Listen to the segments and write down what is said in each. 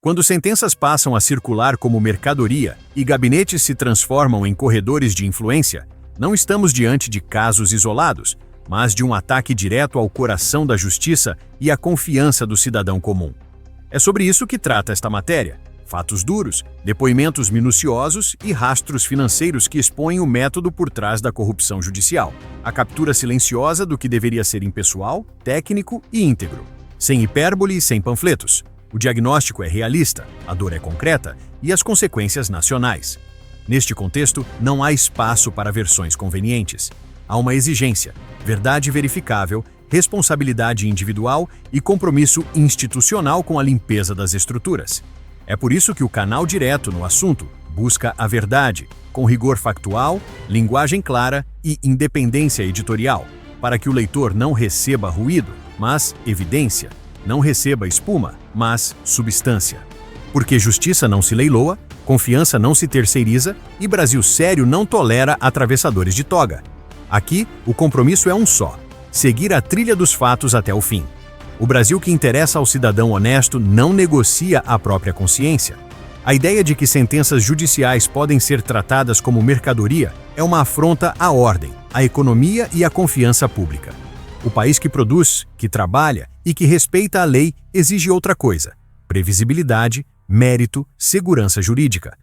Quando sentenças passam a circular como mercadoria e gabinetes se transformam em corredores de influência, não estamos diante de casos isolados, mas de um ataque direto ao coração da justiça e à confiança do cidadão comum. É sobre isso que trata esta matéria. Fatos duros, depoimentos minuciosos e rastros financeiros que expõem o método por trás da corrupção judicial. A captura silenciosa do que deveria ser impessoal, técnico e íntegro. Sem hipérbole e sem panfletos. O diagnóstico é realista, a dor é concreta e as consequências nacionais. Neste contexto, não há espaço para versões convenientes. Há uma exigência, verdade verificável, responsabilidade individual e compromisso institucional com a limpeza das estruturas. É por isso que o canal direto no assunto busca a verdade, com rigor factual, linguagem clara e independência editorial, para que o leitor não receba ruído, mas evidência, não receba espuma, mas substância. Porque justiça não se leiloa, confiança não se terceiriza e Brasil sério não tolera atravessadores de toga. Aqui, o compromisso é um só: seguir a trilha dos fatos até o fim. O Brasil que interessa ao cidadão honesto não negocia a própria consciência. A ideia de que sentenças judiciais podem ser tratadas como mercadoria é uma afronta à ordem, à economia e à confiança pública. O país que produz, que trabalha e que respeita a lei exige outra coisa: previsibilidade, mérito, segurança jurídica.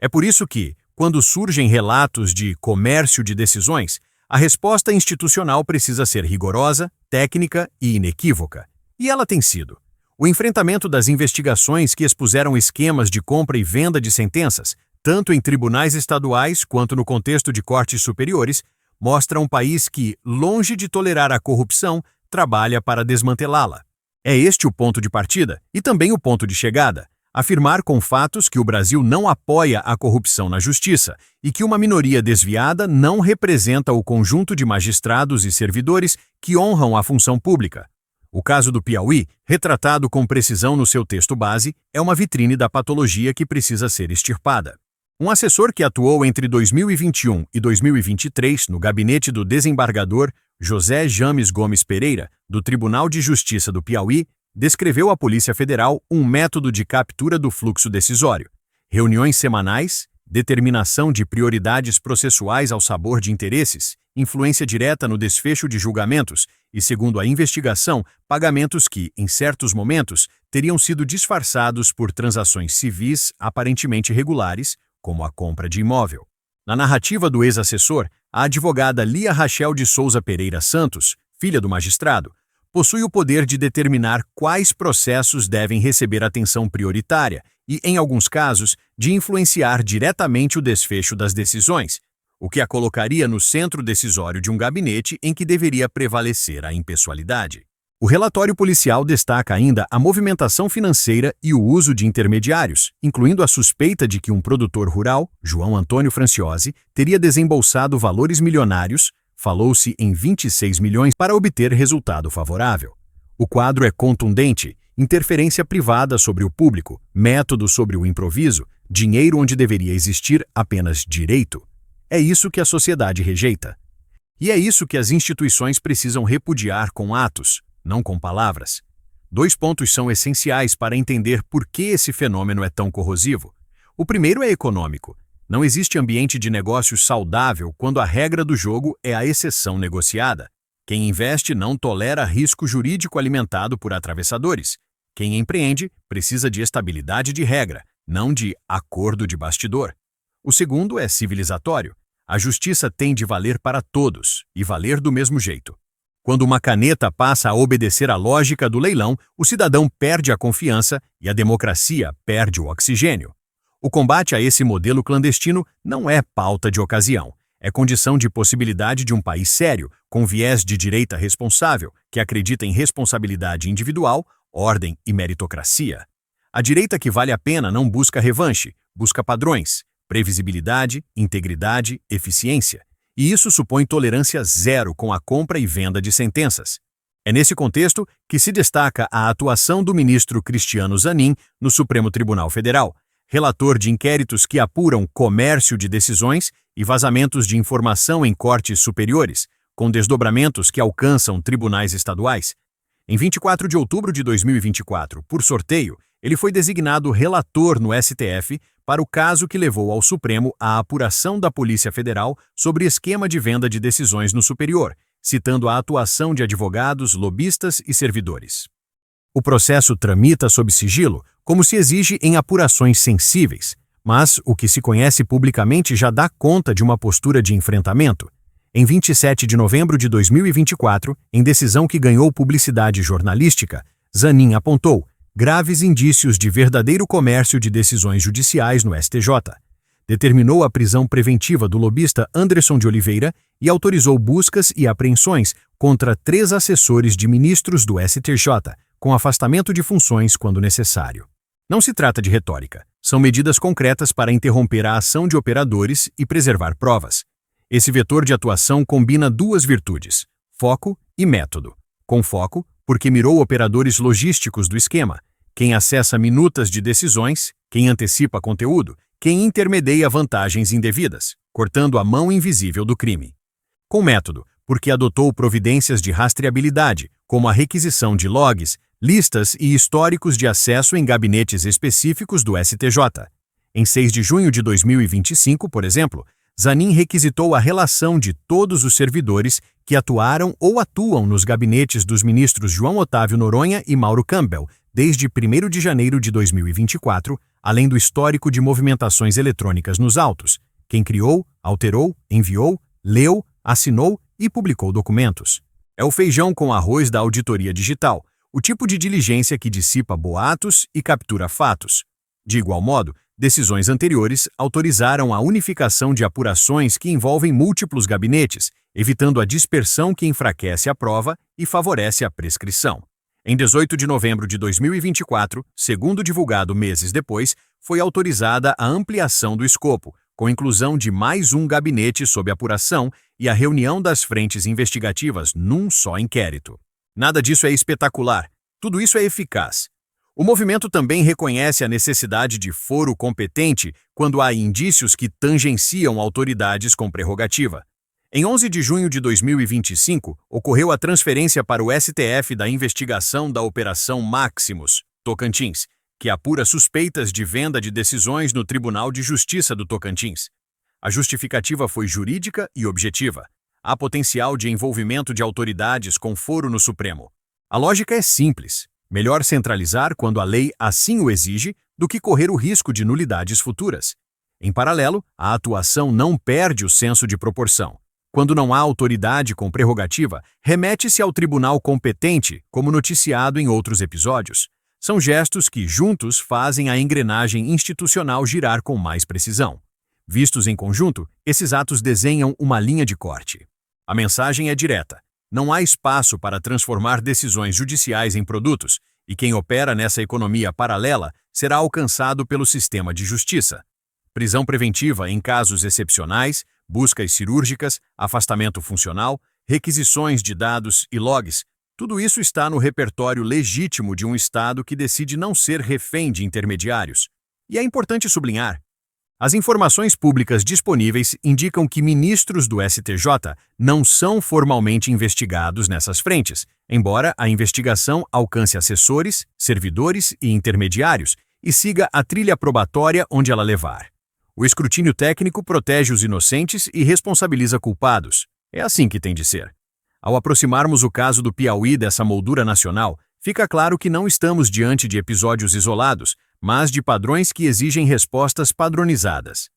É por isso que, quando surgem relatos de comércio de decisões, a resposta institucional precisa ser rigorosa, técnica e inequívoca. E ela tem sido. O enfrentamento das investigações que expuseram esquemas de compra e venda de sentenças, tanto em tribunais estaduais quanto no contexto de cortes superiores, mostra um país que, longe de tolerar a corrupção, trabalha para desmantelá-la. É este o ponto de partida e também o ponto de chegada: afirmar com fatos que o Brasil não apoia a corrupção na justiça e que uma minoria desviada não representa o conjunto de magistrados e servidores que honram a função pública. O caso do Piauí, retratado com precisão no seu texto base, é uma vitrine da patologia que precisa ser extirpada. Um assessor que atuou entre 2021 e 2023 no gabinete do desembargador José James Gomes Pereira, do Tribunal de Justiça do Piauí, descreveu à Polícia Federal um método de captura do fluxo decisório: reuniões semanais, determinação de prioridades processuais ao sabor de interesses, influência direta no desfecho de julgamentos e, segundo a investigação, pagamentos que, em certos momentos, teriam sido disfarçados por transações civis aparentemente regulares, como a compra de imóvel. Na narrativa do ex-assessor, a advogada Lia Rachel de Souza Pereira Santos, filha do magistrado, possui o poder de determinar quais processos devem receber atenção prioritária e, em alguns casos, de influenciar diretamente o desfecho das decisões, o que a colocaria no centro decisório de um gabinete em que deveria prevalecer a impessoalidade. O relatório policial destaca ainda a movimentação financeira e o uso de intermediários, incluindo a suspeita de que um produtor rural, João Antônio Franciosi, teria desembolsado valores milionários, falou-se em 26 milhões, para obter resultado favorável. O quadro é contundente: interferência privada sobre o público, método sobre o improviso, dinheiro onde deveria existir apenas direito. É isso que a sociedade rejeita. E é isso que as instituições precisam repudiar com atos, não com palavras. 2 pontos são essenciais para entender por que esse fenômeno é tão corrosivo. O primeiro é econômico. Não existe ambiente de negócios saudável quando a regra do jogo é a exceção negociada. Quem investe não tolera risco jurídico alimentado por atravessadores. Quem empreende precisa de estabilidade de regra, não de acordo de bastidor. O segundo é civilizatório. A justiça tem de valer para todos e valer do mesmo jeito. Quando uma caneta passa a obedecer à lógica do leilão, o cidadão perde a confiança e a democracia perde o oxigênio. O combate a esse modelo clandestino não é pauta de ocasião. É condição de possibilidade de um país sério, com viés de direita responsável, que acredita em responsabilidade individual, ordem e meritocracia. A direita que vale a pena não busca revanche, busca padrões, previsibilidade, integridade, eficiência. E isso supõe tolerância zero com a compra e venda de sentenças. É nesse contexto que se destaca a atuação do ministro Cristiano Zanin no Supremo Tribunal Federal, relator de inquéritos que apuram comércio de decisões e vazamentos de informação em cortes superiores, com desdobramentos que alcançam tribunais estaduais. Em 24 de outubro de 2024, por sorteio, Ele foi designado relator no STF para o caso que levou ao Supremo à apuração da Polícia Federal sobre esquema de venda de decisões no Superior, citando a atuação de advogados, lobistas e servidores. O processo tramita sob sigilo, como se exige em apurações sensíveis, mas o que se conhece publicamente já dá conta de uma postura de enfrentamento. Em 27 de novembro de 2024, em decisão que ganhou publicidade jornalística, Zanin apontou graves indícios de verdadeiro comércio de decisões judiciais no STJ. Determinou a prisão preventiva do lobista Anderson de Oliveira e autorizou buscas e apreensões contra 3 assessores de ministros do STJ, com afastamento de funções quando necessário. Não se trata de retórica, são medidas concretas para interromper a ação de operadores e preservar provas. Esse vetor de atuação combina 2 virtudes, foco e método. Com foco, porque mirou operadores logísticos do esquema, quem acessa minutas de decisões, quem antecipa conteúdo, quem intermedia vantagens indevidas, cortando a mão invisível do crime. Com método, porque adotou providências de rastreabilidade, como a requisição de logs, listas e históricos de acesso em gabinetes específicos do STJ. Em 6 de junho de 2025, por exemplo, Zanin requisitou a relação de todos os servidores que atuaram ou atuam nos gabinetes dos ministros João Otávio Noronha e Mauro Campbell desde 1º de janeiro de 2024, além do histórico de movimentações eletrônicas nos autos, quem criou, alterou, enviou, leu, assinou e publicou documentos. É o feijão com arroz da auditoria digital, o tipo de diligência que dissipa boatos e captura fatos. De igual modo, decisões anteriores autorizaram a unificação de apurações que envolvem múltiplos gabinetes, evitando a dispersão que enfraquece a prova e favorece a prescrição. Em 18 de novembro de 2024, segundo divulgado meses depois, foi autorizada a ampliação do escopo, com inclusão de mais um gabinete sob apuração e a reunião das frentes investigativas num só inquérito. Nada disso é espetacular, tudo isso é eficaz. O movimento também reconhece a necessidade de foro competente quando há indícios que tangenciam autoridades com prerrogativa. Em 11 de junho de 2025, ocorreu a transferência para o STF da investigação da Operação Maximus, Tocantins, que apura suspeitas de venda de decisões no Tribunal de Justiça do Tocantins. A justificativa foi jurídica e objetiva. Há potencial de envolvimento de autoridades com foro no Supremo. A lógica é simples. Melhor centralizar quando a lei assim o exige do que correr o risco de nulidades futuras. Em paralelo, a atuação não perde o senso de proporção. Quando não há autoridade com prerrogativa, remete-se ao tribunal competente, como noticiado em outros episódios. São gestos que, juntos, fazem a engrenagem institucional girar com mais precisão. Vistos em conjunto, esses atos desenham uma linha de corte. A mensagem é direta. Não há espaço para transformar decisões judiciais em produtos, e quem opera nessa economia paralela será alcançado pelo sistema de justiça. Prisão preventiva em casos excepcionais, buscas cirúrgicas, afastamento funcional, requisições de dados e logs, tudo isso está no repertório legítimo de um Estado que decide não ser refém de intermediários. E é importante sublinhar: as informações públicas disponíveis indicam que ministros do STJ não são formalmente investigados nessas frentes, embora a investigação alcance assessores, servidores e intermediários e siga a trilha probatória onde ela levar. O escrutínio técnico protege os inocentes e responsabiliza culpados. É assim que tem de ser. Ao aproximarmos o caso do Piauí dessa moldura nacional, fica claro que não estamos diante de episódios isolados, mas de padrões que exigem respostas padronizadas.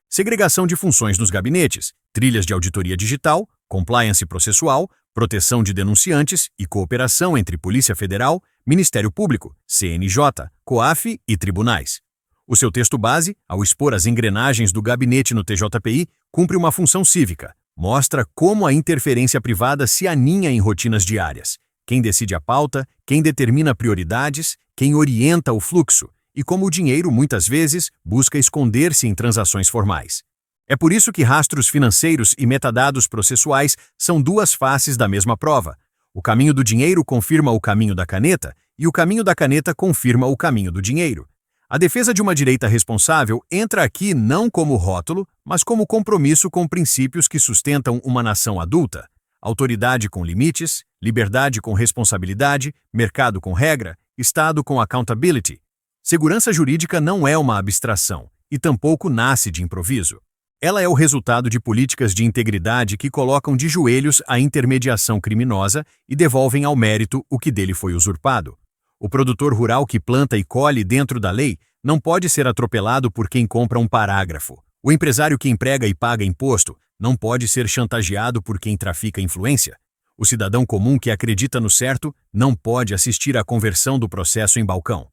Segregação de funções nos gabinetes, trilhas de auditoria digital, compliance processual, proteção de denunciantes e cooperação entre Polícia Federal, Ministério Público, CNJ, COAF e tribunais. O seu texto base, ao expor as engrenagens do gabinete no TJPI, cumpre uma função cívica. Mostra como a interferência privada se aninha em rotinas diárias. Quem decide a pauta, quem determina prioridades, quem orienta o fluxo, e como o dinheiro, muitas vezes, busca esconder-se em transações formais. É por isso que rastros financeiros e metadados processuais são 2 faces da mesma prova. O caminho do dinheiro confirma o caminho da caneta, e o caminho da caneta confirma o caminho do dinheiro. A defesa de uma direita responsável entra aqui não como rótulo, mas como compromisso com princípios que sustentam uma nação adulta: autoridade com limites, liberdade com responsabilidade, mercado com regra, Estado com accountability. Segurança jurídica não é uma abstração e tampouco nasce de improviso. Ela é o resultado de políticas de integridade que colocam de joelhos a intermediação criminosa e devolvem ao mérito o que dele foi usurpado. O produtor rural que planta e colhe dentro da lei não pode ser atropelado por quem compra um parágrafo. O empresário que emprega e paga imposto não pode ser chantageado por quem trafica influência. O cidadão comum que acredita no certo não pode assistir à conversão do processo em balcão.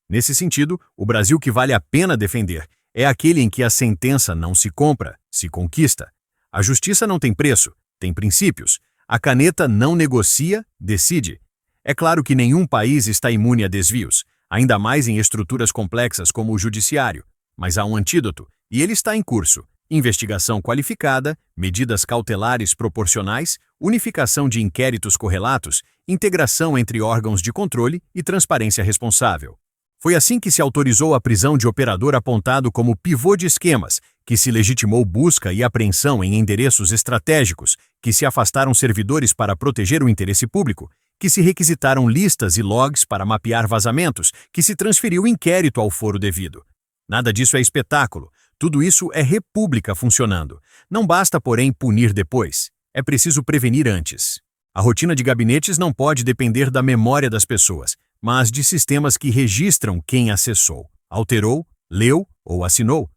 Nesse sentido, o Brasil que vale a pena defender é aquele em que a sentença não se compra, se conquista. A justiça não tem preço, tem princípios. A caneta não negocia, decide. É claro que nenhum país está imune a desvios, ainda mais em estruturas complexas como o judiciário. Mas há um antídoto, e ele está em curso. Investigação qualificada, medidas cautelares proporcionais, unificação de inquéritos correlatos, integração entre órgãos de controle e transparência responsável. Foi assim que se autorizou a prisão de operador apontado como pivô de esquemas, que se legitimou busca e apreensão em endereços estratégicos, que se afastaram servidores para proteger o interesse público, que se requisitaram listas e logs para mapear vazamentos, que se transferiu inquérito ao foro devido. Nada disso é espetáculo, tudo isso é república funcionando. Não basta, porém, punir depois. É preciso prevenir antes. A rotina de gabinetes não pode depender da memória das pessoas, mas de sistemas que registram quem acessou, alterou, leu ou assinou.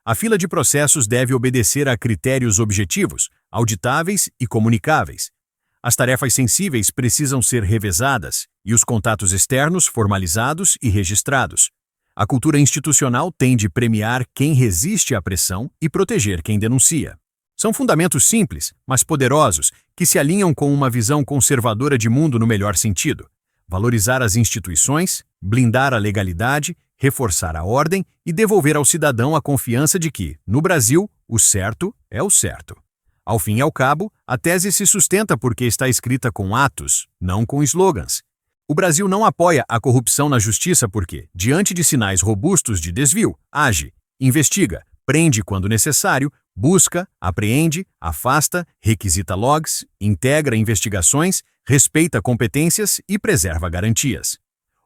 A fila de processos deve obedecer a critérios objetivos, auditáveis e comunicáveis. As tarefas sensíveis precisam ser revezadas e os contatos externos formalizados e registrados. A cultura institucional tem de premiar quem resiste à pressão e proteger quem denuncia. São fundamentos simples, mas poderosos, que se alinham com uma visão conservadora de mundo no melhor sentido. Valorizar as instituições, blindar a legalidade, reforçar a ordem e devolver ao cidadão a confiança de que, no Brasil, o certo é o certo. Ao fim e ao cabo, a tese se sustenta porque está escrita com atos, não com slogans. O Brasil não apoia a corrupção na justiça porque, diante de sinais robustos de desvio, age, investiga, prende quando necessário, busca, apreende, afasta, requisita logs, integra investigações, respeita competências e preserva garantias.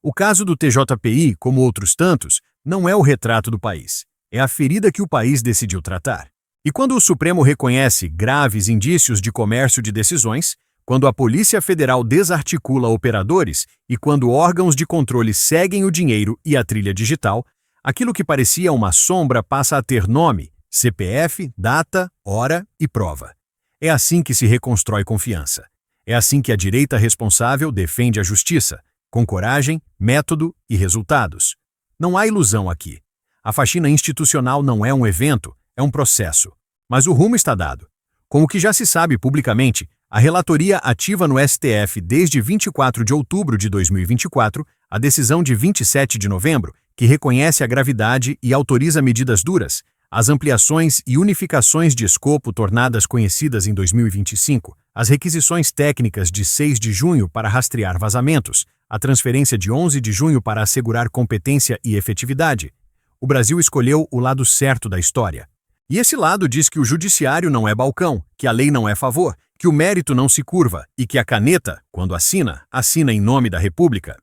O caso do TJPI, como outros tantos, não é o retrato do país. É a ferida que o país decidiu tratar. E quando o Supremo reconhece graves indícios de comércio de decisões, quando a Polícia Federal desarticula operadores e quando órgãos de controle seguem o dinheiro e a trilha digital, aquilo que parecia uma sombra passa a ter nome, CPF, data, hora e prova. É assim que se reconstrói confiança. É assim que a direita responsável defende a justiça, com coragem, método e resultados. Não há ilusão aqui. A faxina institucional não é um evento, é um processo. Mas o rumo está dado. Com o que já se sabe publicamente, a relatoria ativa no STF desde 24 de outubro de 2024, a decisão de 27 de novembro, que reconhece a gravidade e autoriza medidas duras, as ampliações e unificações de escopo tornadas conhecidas em 2025, as requisições técnicas de 6 de junho para rastrear vazamentos, a transferência de 11 de junho para assegurar competência e efetividade. O Brasil escolheu o lado certo da história. E esse lado diz que o judiciário não é balcão, que a lei não é favor, que o mérito não se curva e que a caneta, quando assina, assina em nome da República.